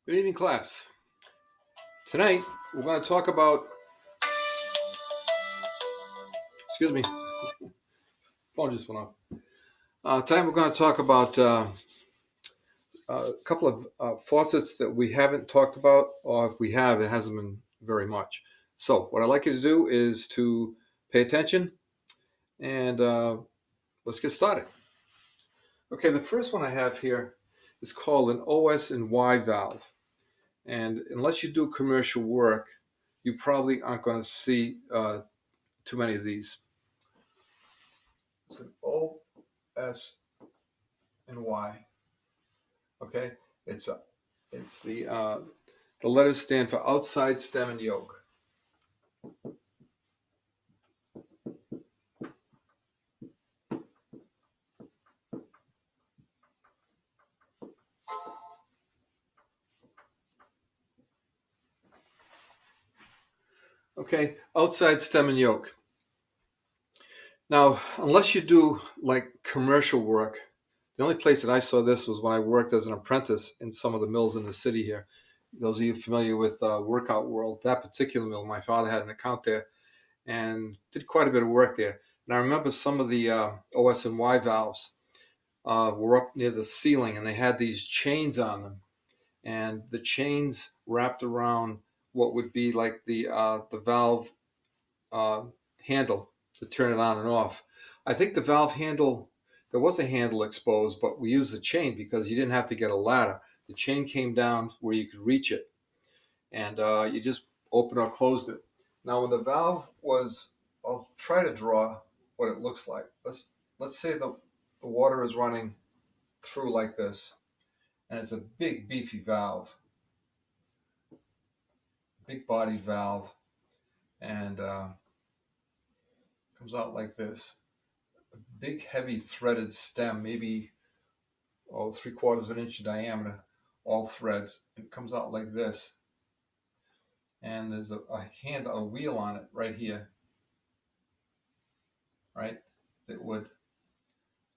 Good evening, class. Tonight, we're going to talk about, excuse me, phone just went off. Tonight, we're going to talk about a couple of faucets that we haven't talked about, or if we have, it hasn't been very much. So, what I'd like you to do is to pay attention and let's get started. Okay, the first one I have here is called an OS and Y valve. And unless you do commercial work, you probably aren't going to see too many of these. It's an OS and Y. Okay, it's a, it's the letters stand for outside stem and yoke. Okay, outside stem and yoke. Now, unless you do like commercial work, the only place that I saw this was when I worked as an apprentice in some of the mills in the city here. Those of you familiar with Workout World, that particular mill, my father had an account there and did quite a bit of work there. And I remember some of the OS and Y valves were up near the ceiling, and they had these chains on them, and the chains wrapped around what would be like the valve uh, handle to turn it on and off. I think the valve handle, there was a handle exposed, but we used the chain because you didn't have to get a ladder. The chain came down where you could reach it, and you just opened or closed it. Now, when the valve was, I'll try to draw what it looks like. Let's say the water is running through like this, and it's a big beefy valve, big body valve, and comes out like this. A big heavy threaded stem, maybe 3/4 of an inch in diameter, all threads. It comes out like this, and there's a wheel on it right here, right? That would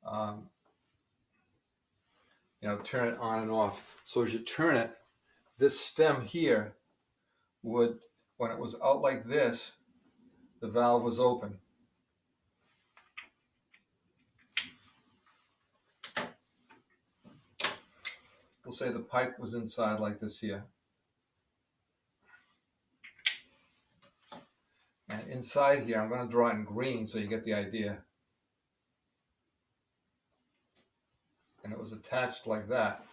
um, turn it on and off. So as you turn it, this stem here would, when it was out like this, the valve was open. We'll say the pipe was inside like this here. And inside here, I'm going to draw it in green so you get the idea. And it was attached like that.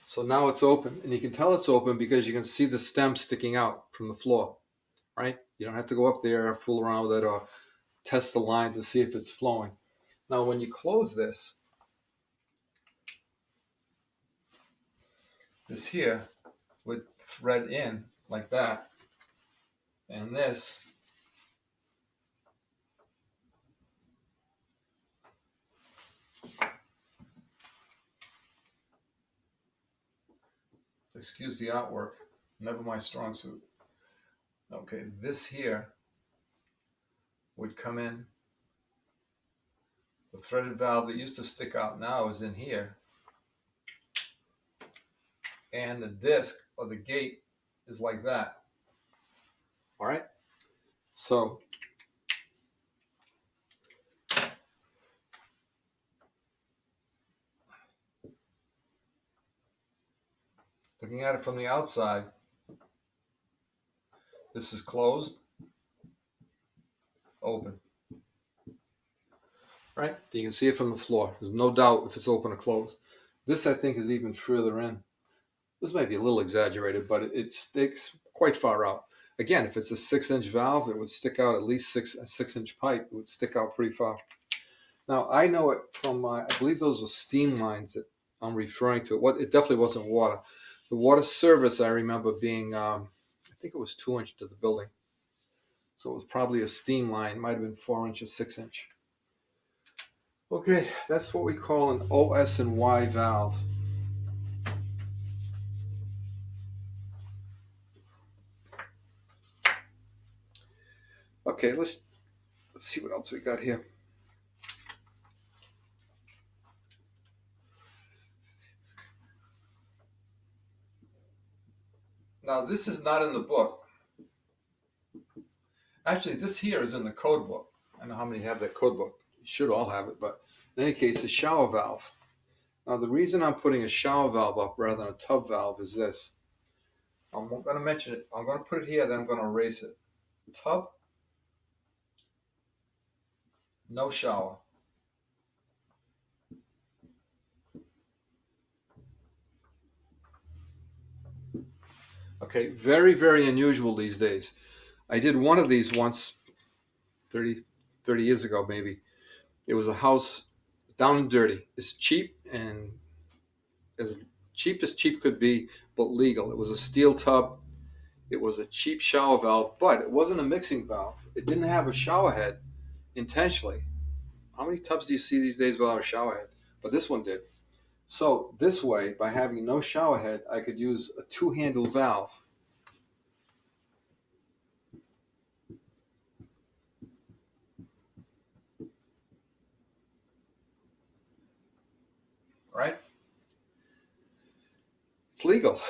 So now it's open, and you can tell it's open because you can see the stem sticking out from the floor, right? You don't have to go up there, fool around with it, or test the line to see if it's flowing. Now, when you close this here would thread in like that, and this excuse the artwork, never my strong suit. Okay, this here would come in. The threaded valve that used to stick out now is in here, and the disc or the gate is like that. All right, so looking at it from the outside, this is closed, open. Right? You can see it from the floor. There's no doubt if it's open or closed. This, I think, is even further in. This might be a little exaggerated, but it sticks quite far out. Again, if it's a 6-inch valve, it would stick out at least a 6-inch pipe. It would stick out pretty far. Now, I know it from, I believe those were steam lines that I'm referring to. It definitely wasn't water. The water service, I remember being, I think it was 2-inch to the building. So it was probably a steam line. It might have been 4-inch or 6-inch. Okay, that's what we call an OS and Y valve. Okay, let's see what else we got here. Now, this is not in the book. Actually, this here is in the code book. I don't know how many have that code book. You should all have it, but in any case, a shower valve. Now, the reason I'm putting a shower valve up rather than a tub valve is this. I'm going to mention it. I'm going to put it here, then I'm going to erase it. Tub, no shower. Okay, very, very unusual these days. I did one of these once 30 years ago, maybe. It was a house down and dirty. It's cheap and as cheap could be, but legal. It was a steel tub. It was a cheap shower valve, but it wasn't a mixing valve. It didn't have a shower head intentionally. How many tubs do you see these days without a shower head? But this one did. So this way, by having no shower head, I could use a two-handle valve. Right? It's legal.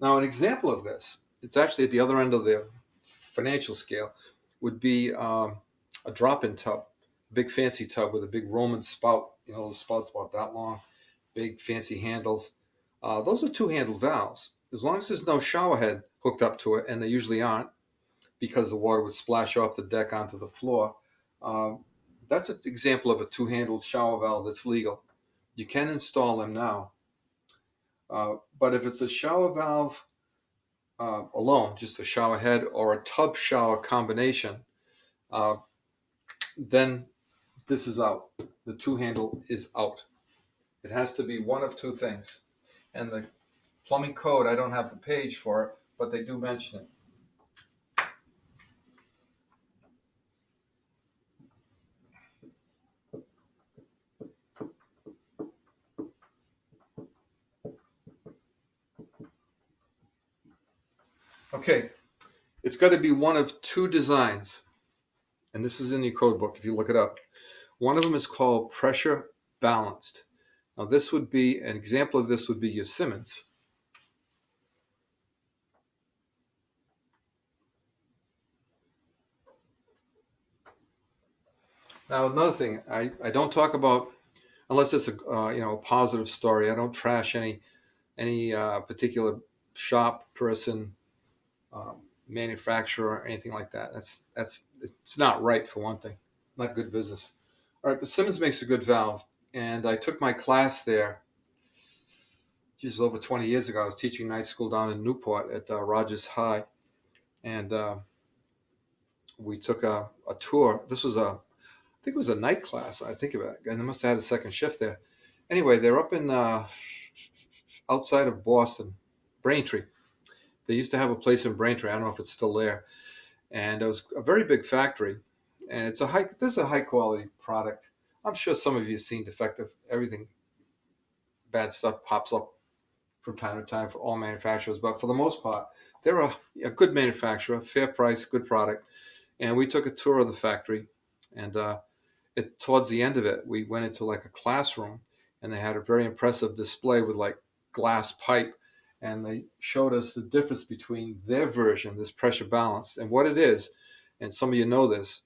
Now, an example of this, it's actually at the other end of the financial scale, would be a drop-in tub, a big fancy tub with a big Roman spout. You know, the spout's about that long, big fancy handles. Those are two-handle valves. As long as there's no shower head hooked up to it, and they usually aren't, because the water would splash off the deck onto the floor. Uh, that's an example of a two-handled shower valve that's legal. You can install them now. But if it's a shower valve alone, just a shower head or a tub shower combination, uh, then this is out. The two handle is out. It has to be one of two things. And the plumbing code, I don't have the page for it, but they do mention it. Okay, it's got to be one of two designs. And this is in your code book if you look it up. One of them is called pressure balanced. Now, this would be an example of this would be your Simmons. Now, another thing, I don't talk about unless it's a positive story. I don't trash any particular shop, person, manufacturer, or anything like that. That's it's not right for one thing, not good business. All right, but Simmons makes a good valve, and I took my class there. Just over 20 years ago, I was teaching night school down in Newport at Rogers High, and we took a tour. This was I think it was a night class. I think of it, and they must have had a second shift there. Anyway, they're up in outside of Boston, Braintree. They used to have a place in Braintree. I don't know if it's still there, and it was a very big factory. And this is a high quality product. I'm sure some of you have seen defective everything. Bad stuff pops up from time to time for all manufacturers, but for the most part, they're a good manufacturer, fair price, good product. And we took a tour of the factory, and towards the end of it, we went into like a classroom, and they had a very impressive display with like glass pipe, and they showed us the difference between their version, this pressure balance, and what it is. And some of you know this,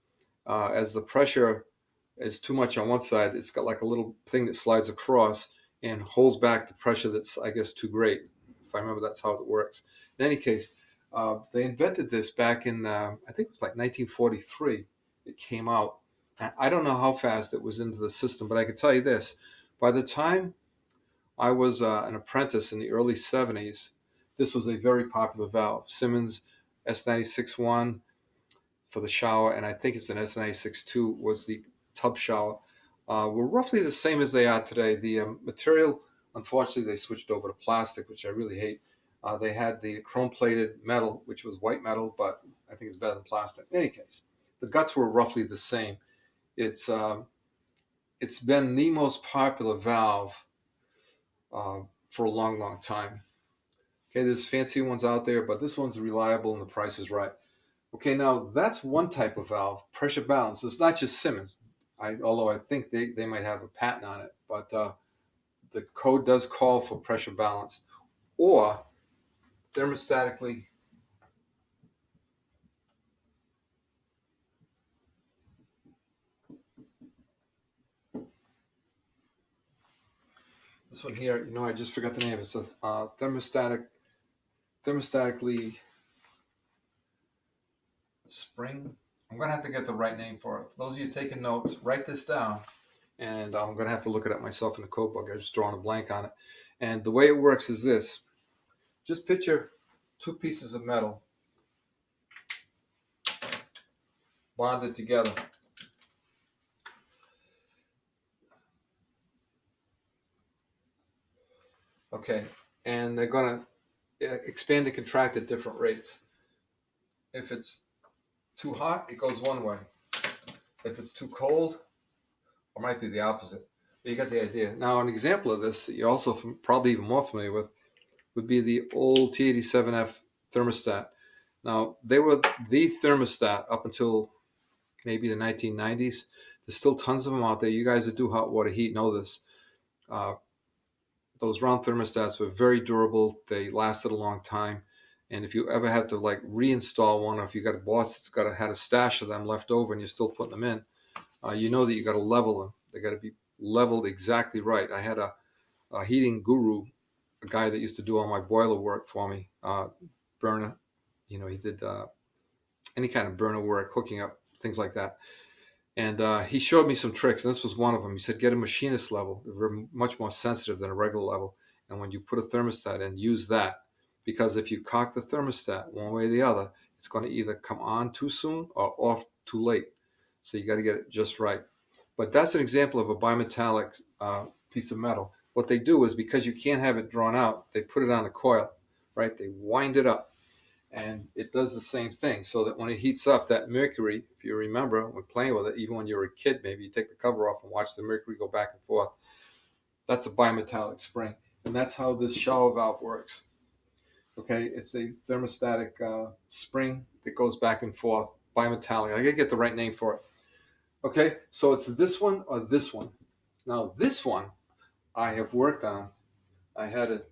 as the pressure is too much on one side, it's got like a little thing that slides across and holds back the pressure that's, I guess, too great. If I remember, that's how it works. In any case, they invented this back in, I think it was like 1943. It came out. I don't know how fast it was into the system, but I can tell you this. By the time I was an apprentice in the early 70s, this was a very popular valve. Simmons S96-1 for the shower, and I think it's an S96-2 was the tub shower, were roughly the same as they are today. The material, unfortunately, they switched over to plastic, which I really hate. They had the chrome-plated metal, which was white metal, but I think it's better than plastic. In any case, the guts were roughly the same. It's been the most popular valve for a long, long time. Okay, there's fancy ones out there, but this one's reliable and the price is right. Okay, now that's one type of valve, pressure balance. It's not just Simmons. Although I think they might have a patent on it, but the code does call for pressure balance. Or thermostatically this one here, I just forgot the name. It's a thermostatically spring. I'm going to have to get the right name for it. For those of you taking notes, write this down, and I'm going to have to look it up myself in the code book. I just drawn a blank on it. And the way it works is this. Just picture two pieces of metal bonded together. Okay, and they're going to expand and contract at different rates. If it's too hot, it goes one way. If it's too cold, or might be the opposite. But you got the idea. Now, an example of this that you're also probably even more familiar with would be the old T87F thermostat. Now, they were the thermostat up until maybe the 1990s. There's still tons of them out there. You guys that do hot water heat know this. Those round thermostats were very durable. They lasted a long time. And if you ever had to like reinstall one, or if you got a boss that's had a stash of them left over and you're still putting them in, you know that you got to level them. They got to be leveled exactly right. I had a heating guru, a guy that used to do all my boiler work for me, burner. He did any kind of burner work, hooking up, things like that. And he showed me some tricks, and this was one of them. He said, get a machinist level. They're much more sensitive than a regular level. And when you put a thermostat in, use that. Because if you cock the thermostat one way or the other, it's going to either come on too soon or off too late. So you got to get it just right. But that's an example of a bimetallic piece of metal. What they do is, because you can't have it drawn out, they put it on a coil, right? They wind it up, and it does the same thing, so that when it heats up, that mercury, if you remember when playing with it, even when you were a kid, maybe you take the cover off and watch the mercury go back and forth. That's a bimetallic spring, and that's how this shower valve works. Okay, it's a thermostatic spring that goes back and forth, bimetallic. I gotta get the right name for it. Okay, so it's this one or this one. Now this one I have worked on. I had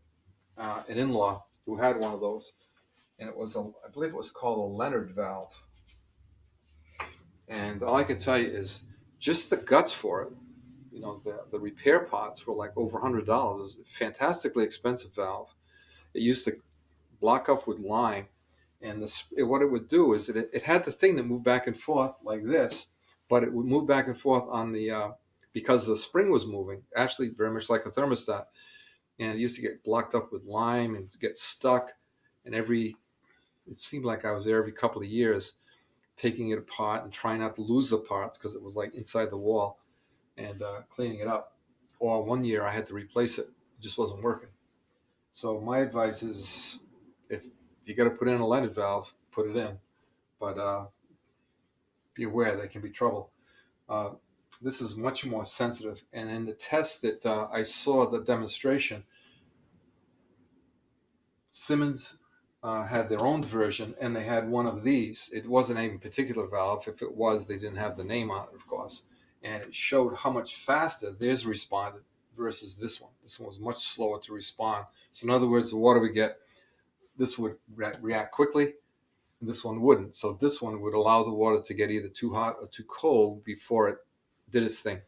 an in-law who had one of those, and I believe it was called a Leonard valve. And all I can tell you is just the guts for it. The repair parts were like over $100. It was a fantastically expensive valve. It used to block up with lime, and what it would do is it had the thing that moved back and forth like this, but it would move back and forth on the because the spring was moving, actually very much like a thermostat, and it used to get blocked up with lime and get stuck. And it seemed like I was there every couple of years, taking it apart and trying not to lose the parts because it was like inside the wall, and cleaning it up. Or one year I had to replace it; it just wasn't working. So my advice is, if you got to put in a Leonard valve, put it in, but be aware there can be trouble. Uh, this is much more sensitive, and in the test that I saw, the demonstration, Siemens had their own version, and they had one of these. It wasn't a particular valve. If it was, they didn't have the name on it, of course. And it showed how much faster theirs responded versus this one. This one was much slower to respond. So in other words, the water we get, this would react quickly, and this one wouldn't. So this one would allow the water to get either too hot or too cold before it did its thing.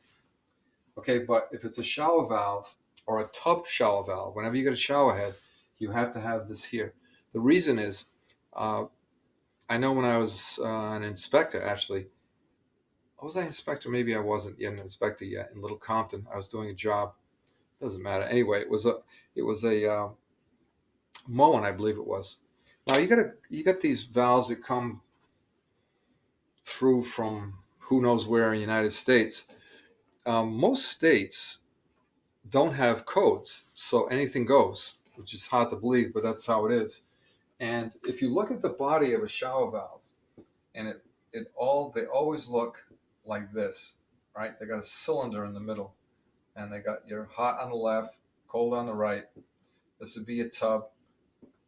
Okay, but if it's a shower valve or a tub shower valve, whenever you get a shower head, you have to have this here. The reason is, I know when I was an inspector, actually, was I an inspector? Maybe I wasn't yet an inspector yet in Little Compton. I was doing a job. Doesn't matter. Anyway, it was a Moen, I believe it was. Now you got these valves that come through from who knows where in the United States. Most states don't have codes, so anything goes, which is hard to believe, but that's how it is. And if you look at the body of a shower valve, and they always look like this, right? They got a cylinder in the middle, and they got your hot on the left, cold on the right. This would be a tub,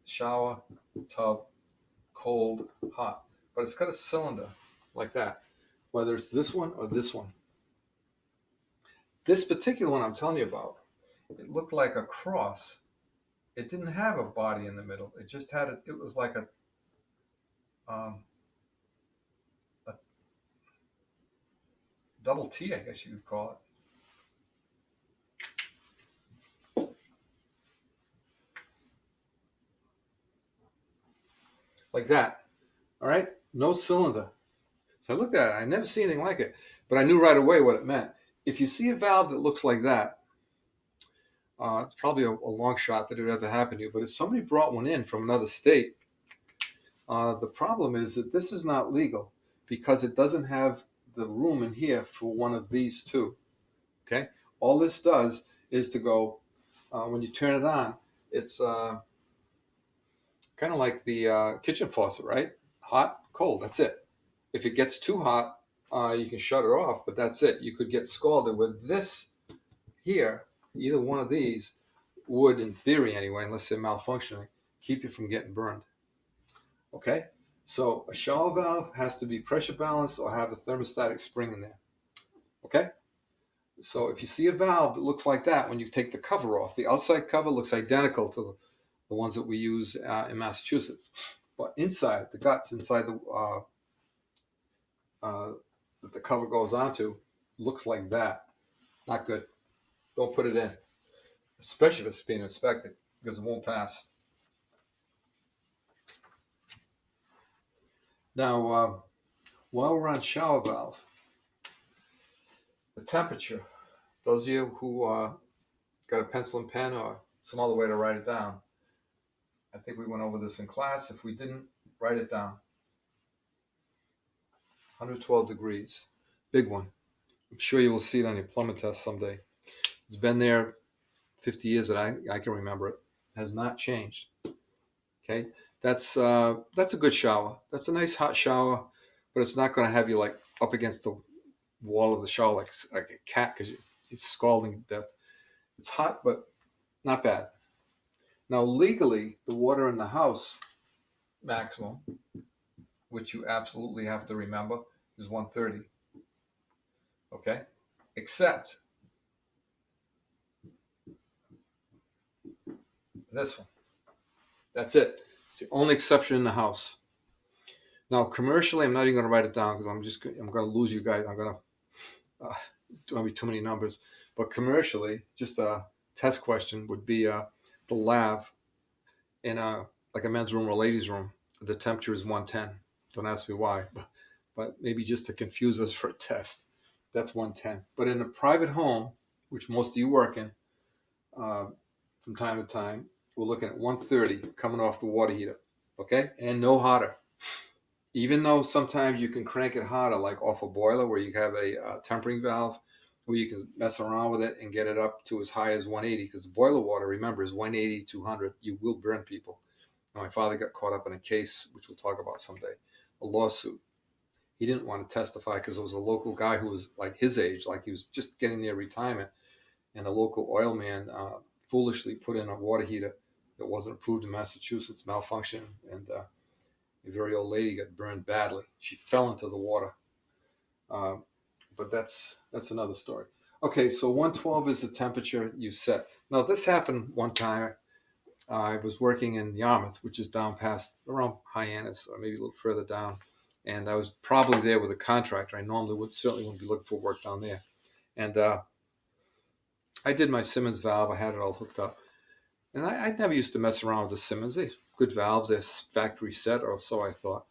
shower, tub, cold, hot. But it's got a cylinder like that, whether it's this one or this one. This particular one I'm telling you about, it looked like a cross. it didn't have a body in the middle. It just had it was like um, a double T, I guess you would call it. Like that. All right, no cylinder. So I looked at it. I never seen anything like it, but I knew right away what it meant. If you see a valve that looks like that, it's probably a long shot that it would ever happen to you. But if somebody brought one in from another state, the problem is that this is not legal because it doesn't have the room in here for one of these two. Okay, all this does is to go when you turn it on. It's kind of like the kitchen faucet, right? Hot, cold. That's it. If it gets too hot, you can shut it off, but that's it. You could get scalded with this here. Either one of these would, in theory anyway, unless they're malfunctioning, keep you from getting burned. Okay? So a shower valve has to be pressure balanced or have a thermostatic spring in there. Okay? So if you see a valve that looks like that, when you take the cover off, the outside cover looks identical to the ones that we use in Massachusetts. But inside, the guts inside that the cover goes onto looks like that. Not good. Don't put it in, especially if it's being inspected, because it won't pass. Now, while we're on shower valve, the temperature. Those of you who got a pencil and pen or some other way to write it down, I think we went over this in class. If we didn't, write it down. 112 degrees, big one. I'm sure you will see it on your plumbing test someday. It's been there 50 years that I can remember it. It has not changed. Okay, that's a good shower. That's a nice hot shower, but it's not going to have you like up against the wall of the shower like a cat because you're scalding to death. It's hot, but not bad. Now, legally, the water in the house maximum, which you absolutely have to remember, is 130. Okay, except this one. That's it. It's the only exception in the house. Now, commercially, I'm not even going to write it down because I'm going to lose you guys. I'm going to don't be too many numbers. But commercially, just a test question would be the lav in like a men's room or a ladies' room. The temperature is 110. Don't ask me why, but maybe just to confuse us for a test. That's 110. But in a private home, which most of you work in, from time to time, we're looking at 130 coming off the water heater, okay? And no hotter. Even though sometimes you can crank it hotter, like off a boiler where you have a tempering valve, where you can mess around with it and get it up to as high as 180, because the boiler water, remember, is 180, 200. You will burn people. And my father got caught up in a case, which we'll talk about someday, a lawsuit. He didn't want to testify because it was a local guy who was like his age, like he was just getting near retirement, and a local oil man foolishly put in a water heater that wasn't approved in Massachusetts, malfunctioned, and a very old lady got burned badly. She fell into the water. But that's another story. Okay, so 112 is the temperature you set. Now, this happened one time. I was working in Yarmouth, which is down past around Hyannis, or maybe a little further down. And I was probably there with a contractor. I normally certainly wouldn't be looking for work down there. And I did my Simmons valve. I had it all hooked up. And I never used to mess around with the Simmons. They're good valves. They're factory set, or so I thought.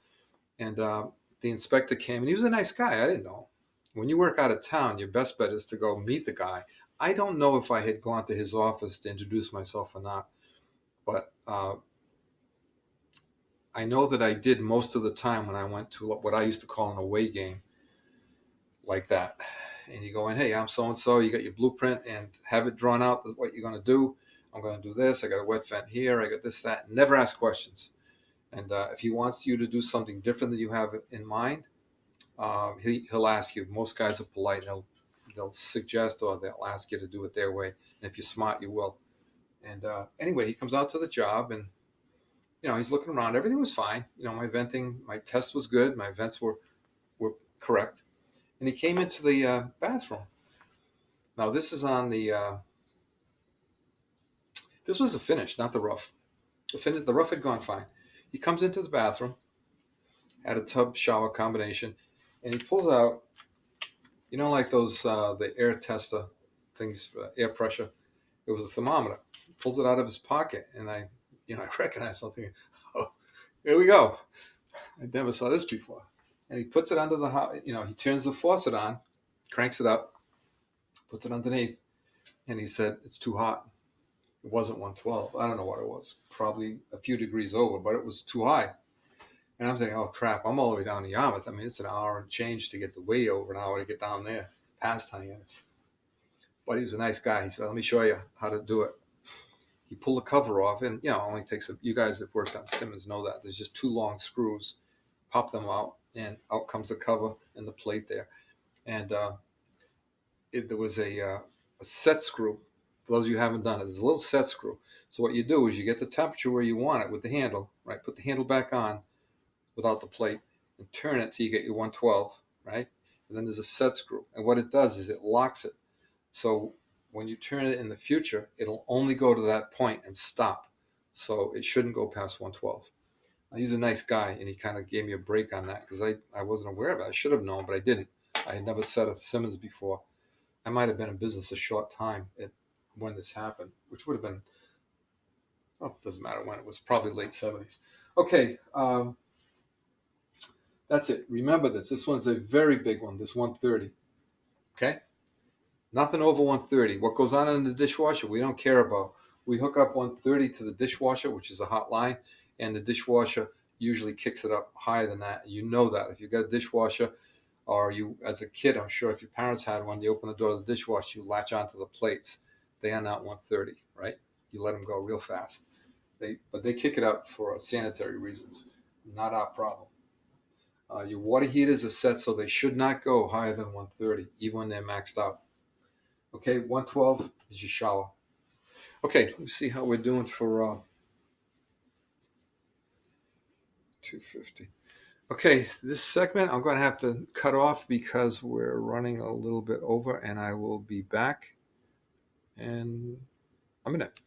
And the inspector came, and he was a nice guy. I didn't know. When you work out of town, your best bet is to go meet the guy. I don't know if I had gone to his office to introduce myself or not, but I know that I did most of the time when I went to what I used to call an away game like that. And you go in, hey, I'm so-and-so, you got your blueprint, and have it drawn out what you're going to do. I'm going to do this. I got a wet vent here. I got this, that. Never ask questions. And if he wants you to do something different than you have in mind, he'll ask you. Most guys are polite. They'll suggest or they'll ask you to do it their way. And if you're smart, you will. And anyway, he comes out to the job, and he's looking around. Everything was fine. My test was good. My vents were correct. And he came into the bathroom. Now this is on the This was the finish, not the rough. The rough had gone fine. He comes into the bathroom, had a tub shower combination, and he pulls out, like those the air tester things, air pressure. It was a thermometer. He pulls it out of his pocket, and I recognize something. Oh, here we go. I never saw this before. And he puts it under the he turns the faucet on, cranks it up, puts it underneath, and he said it's too hot. It wasn't 112. I don't know what it was. Probably a few degrees over, but it was too high. And I'm thinking, oh crap, I'm all the way down to Yarmouth. I mean, it's an hour and change to get way over an hour to get down there, past Hyannis. But he was a nice guy. He said, let me show you how to do it. He pulled the cover off, and it only takes you guys that worked on Simmons know that. There's just two long screws. Pop them out, and out comes the cover and the plate there. And there was a set screw. For those of you who haven't done it, there's a little set screw. So what you do is you get the temperature where you want it with the handle, right? Put the handle back on without the plate and turn it till you get your 112, right? And then there's a set screw. And what it does is it locks it. So when you turn it in the future, it'll only go to that point and stop. So it shouldn't go past 112. He's a nice guy, and he kind of gave me a break on that because I wasn't aware of it. I should have known, but I didn't. I had never set a Simmons before. I might have been in business a short time when this happened, which would have been, it doesn't matter when. It was probably late 70s. Okay, that's it. Remember this. This one's a very big one, this 130. Okay? Nothing over 130. What goes on in the dishwasher, we don't care about. We hook up 130 to the dishwasher, which is a hot line, and the dishwasher usually kicks it up higher than that. You know that. If you've got a dishwasher, or you, as a kid, I'm sure if your parents had one, you open the door of the dishwasher, you latch onto the plates. They are not 130, right? You let them go real fast. But they kick it up for sanitary reasons. Not our problem. Your water heaters are set so they should not go higher than 130, even when they're maxed out. Okay, 112 is your shower. Okay, let me see how we're doing for 250. Okay, this segment I'm going to have to cut off because we're running a little bit over, and I will be back in a minute.